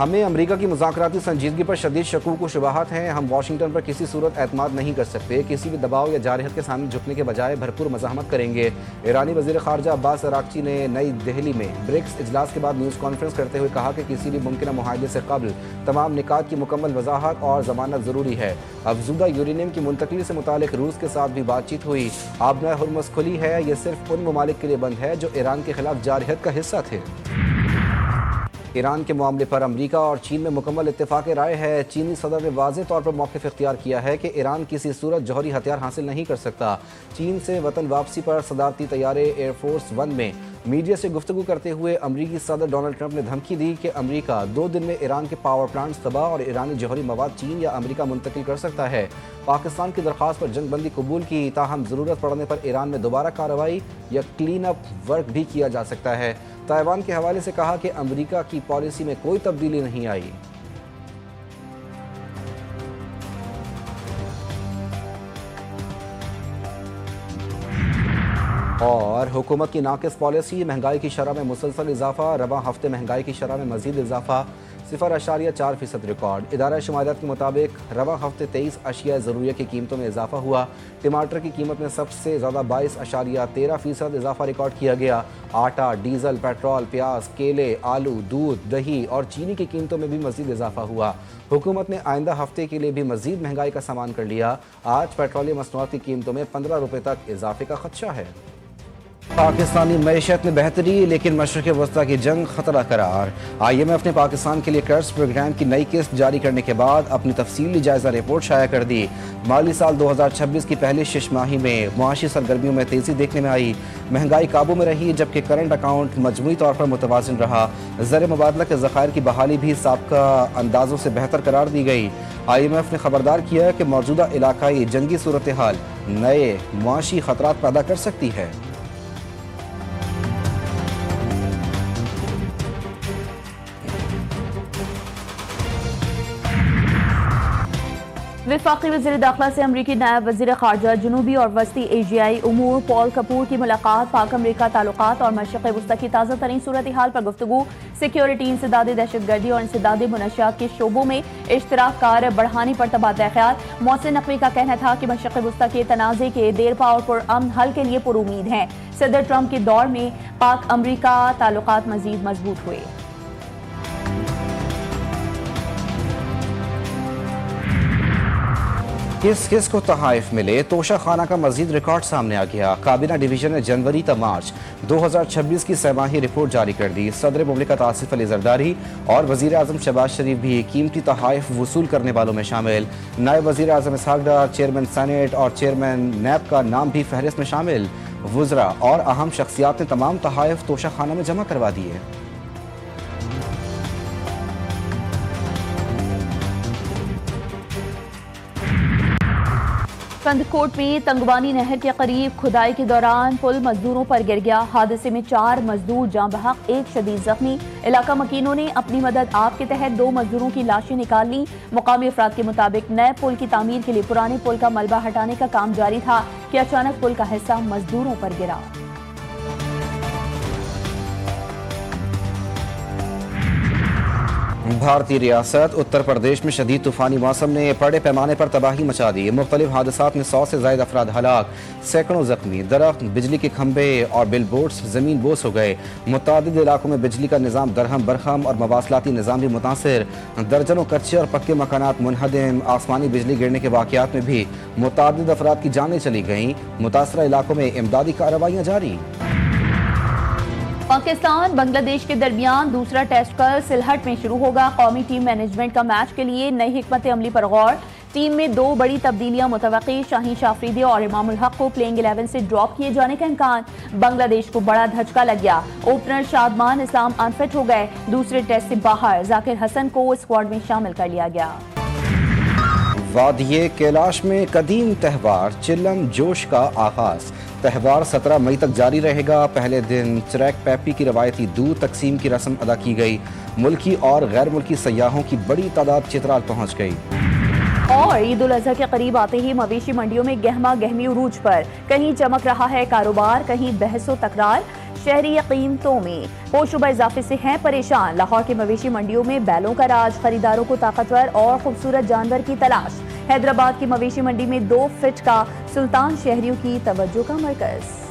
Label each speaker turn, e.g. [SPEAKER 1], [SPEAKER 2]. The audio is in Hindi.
[SPEAKER 1] हमें अमेरिका की मुज़ाकराती संजीदगी पर शदीद शकूक व शुबहात हैं। हम वाशिंगटन पर किसी सूरत एतमाद नहीं कर सकते। किसी भी दबाव या जारहत के सामने झुकने के बजाय भरपूर मज़ाहमत करेंगे। ईरानी वज़ीर ख़ारजा अब्बास अराक़ची ने नई दिल्ली में ब्रिक्स इजलास के बाद न्यूज़ कॉन्फ्रेंस करते हुए कहा कि किसी भी मुमकिन मुआहदे से कबल तमाम निकात की मुकम्मल वजाहत और ज़मानत ज़रूरी है। अफज़ूदा यूरेनियम की मुंतकली से मुतालिक रूस के साथ भी बातचीत हुई। आबना हुर्मुज़ खुली है। ये सिर्फ उन ममालिक के लिए बंद है जो ईरान के खिलाफ जारहत का हिस्सा थे। ईरान के मामले पर अमरीका और चीन में मुकम्मल इत्तेफाक राय है। चीनी सदर ने वाज़ेह तौर पर मौक़िफ़ इख्तियार किया है कि ईरान किसी सूरत जौहरी हथियार हासिल नहीं कर सकता। चीन से वतन वापसी पर सदारती तैयारे एयरफोर्स वन में मीडिया से गुफ्तगू करते हुए अमरीकी सदर डोनाल्ड ट्रंप ने धमकी दी कि अमरीका 2 दिन में ईरान के पावर प्लांट्स तबाह और ईरानी जौहरी मवाद चीन या अमरीका मुंतकिल कर सकता है। पाकिस्तान की दरख्वास्त पर जंग बंदी कबूल की, ताहम ज़रूरत पड़ने पर ईरान में दोबारा कार्रवाई या क्लीन अप वर्क भी किया जा सकता है। ताइवान के हवाले से कहा कि अमरीका की पॉलिसी में कोई तब्दीली नहीं आई। और हुकूमत की नाकिस पॉलिसी, महंगाई की शरह में मुसलसल इजाफा। रवां हफ्ते महंगाई की शरह में मजीद इजाफा 0.4% रिकॉर्ड। इदारा शुमारियात के मुताबिक रवां हफ्ते 23 अशिया ज़रूरिया की कीमतों में इजाफा हुआ। टमाटर की कीमत में सबसे ज़्यादा 22.13% इजाफा रिकॉर्ड किया गया। आटा, डीजल, पेट्रोल, प्याज, केले, आलू, दूध, दही और चीनी की कीमतों में भी मजीद इजाफा हुआ। हुकूमत ने आइंदा हफ्ते के लिए भी मजीद महंगाई का सामान कर लिया। आज पेट्रोलियम मसनूआत की कीमतों में 15 रुपये तक इजाफे का खदशा है। पाकिस्तानी मईशत में बेहतरी, लेकिन मशरक़ वस्ता की जंग खतरा करार। IMF ने पाकिस्तान के लिए कर्ज प्रोग्राम की नई किस्त जारी करने के बाद अपनी तफसीली जायजा रिपोर्ट शाया कर दी। माली साल 2026 की पहली 6 माही में मुआशी सरगर्मियों में तेजी देखने में आई। महंगाई काबू में रही, जबकि करंट अकाउंट मजमूई तौर पर मुतवाज़िन रहा। ज़र मुबादला के ज़खायर की बहाली भी साबका अंदाज़ों से बेहतर करार दी गई। IMF ने खबरदार किया कि मौजूदा इलाकाई जंगी सूरत हाल नए मुआशी खतरात पैदा कर सकती है।
[SPEAKER 2] वफाकी वज़ीर दाखिला से अमरीकी नायब वज़ीर ख़ारजा जनूबी और वस्ती एशियाई उमूर पॉल कपूर की मुलाकात। पाक अमरीका ताल्लुकात और मशरिक़ वस्ता की ताज़ा तरीन सूरत हाल पर गुफ्तगू। सिक्योरिटी, इंसदादी दहशतगर्दी और इंसदादी मुनशियात के शोबों में इश्तराक कार बढ़ाने पर तबादला ख्याल। मोहसिन नकवी का कहना था कि मशरिक़ वस्ता के तनाज़े के देरपा और पुरअमन हल के लिए पुरुमीद हैं। सदर ट्रंप के दौर में पाक अमरीका ताल्लुकात मज़ीद मजबूत हुए।
[SPEAKER 1] किस किस को तहाइफ मिले, तोशा खाना का मजीद रिकॉर्ड सामने आ गया। काबीना डिवीजन ने जनवरी ता मार्च 2026 की सैमाही रिपोर्ट जारी कर दी। सदर मुमलिकत आसिफ अली जरदारी और वज़ीर आज़म शहबाज शरीफ भी कीमती तहाइफ वसूल करने वालों में शामिल। नायब वज़ीर आज़म इसहाक डार, चेयरमैन सेनेट और चेयरमैन नैब का नाम भी फहरिस्त में शामिल। वज़रा और अहम शख्सियात ने तमाम तहाइफ तोशा खाना में जमा करवा दिए।
[SPEAKER 2] कंदकोट में तंगवानी नहर के करीब खुदाई के दौरान पुल मजदूरों पर गिर गया। हादसे में 4 मजदूर जाँ बहक, 1 शदीद जख्मी। इलाका मकीनों ने अपनी मदद आप के तहत 2 मजदूरों की लाशें निकाल ली। मुकामी अफराद के मुताबिक नए पुल की तामीर के लिए पुराने पुल का मलबा हटाने का काम जारी था कि अचानक पुल का हिस्सा मजदूरों पर गिरा।
[SPEAKER 1] भारतीय रियासत उत्तर प्रदेश में शदीद तूफानी मौसम ने बड़े पैमाने पर तबाही मचा दी। मुख्तलिफ हादसात में 100 से ज़ायद अफराद हलाक, सैकड़ों जख्मी। दरख्त, बिजली के खंभे और बिलबोर्ड्स ज़मीन बोस हो गए। मुतादिद इलाकों में बिजली का निज़ाम दरहम बरहम और मवासलाती निज़ाम भी मुतासर। दर्जनों कच्चे और पक्के मकानात मुनहदम। आसमानी बिजली गिरने के वाक़यात में भी मुतादिद अफराद की जानें चली गईं। मुतासरा इलाकों में इमदादी कार्रवाइयाँ जारी।
[SPEAKER 2] पाकिस्तान बांग्लादेश के दरमियान दूसरा टेस्ट कल सिलहट में शुरू होगा। कौमी टीम मैनेजमेंट का मैच के लिए नई हिकमत अमली पर गौर। टीम में 2 बड़ी तब्दीलियां मुतवक्की। शाहीन शाफरीदी और इमामुल हक को प्लेइंग 11 से ड्रॉप किए जाने का इम्कान। बांग्लादेश को बड़ा धचका लग गया। ओपनर शादमान इस्लाम अनफिट हो गए। दूसरे टेस्ट से बाहर जाकिर हसन को स्क्वाड में शामिल कर लिया गया।
[SPEAKER 1] वादिये कैलाश में कदीम त्यौहार चिल्लम जोश का आगाज। त्यौहार 17 मई तक जारी रहेगा। पहले दिन चिरैक पैपी की रवायती दूध तकसीम की रस्म अदा की गई। मुल्की और गैर मुल्की सयाहों की बड़ी तादाद चित्राल पहुँच गई।
[SPEAKER 2] और ईद उल अजहा के करीब आते ही मवेशी मंडियों में गहमा गहमी उरूज पर। कहीं चमक रहा है कारोबार, कहीं बहसो तकरार। शहरी कीमतों में होशरुबा इजाफे से हैं परेशान। लाहौर के मवेशी मंडियों में बैलों का राज, खरीदारों को ताकतवर और खूबसूरत जानवर की तलाश। हैदराबाद की मवेशी मंडी में 2 फीट का सुल्तान शहरियों की तवज्जो का मरकज।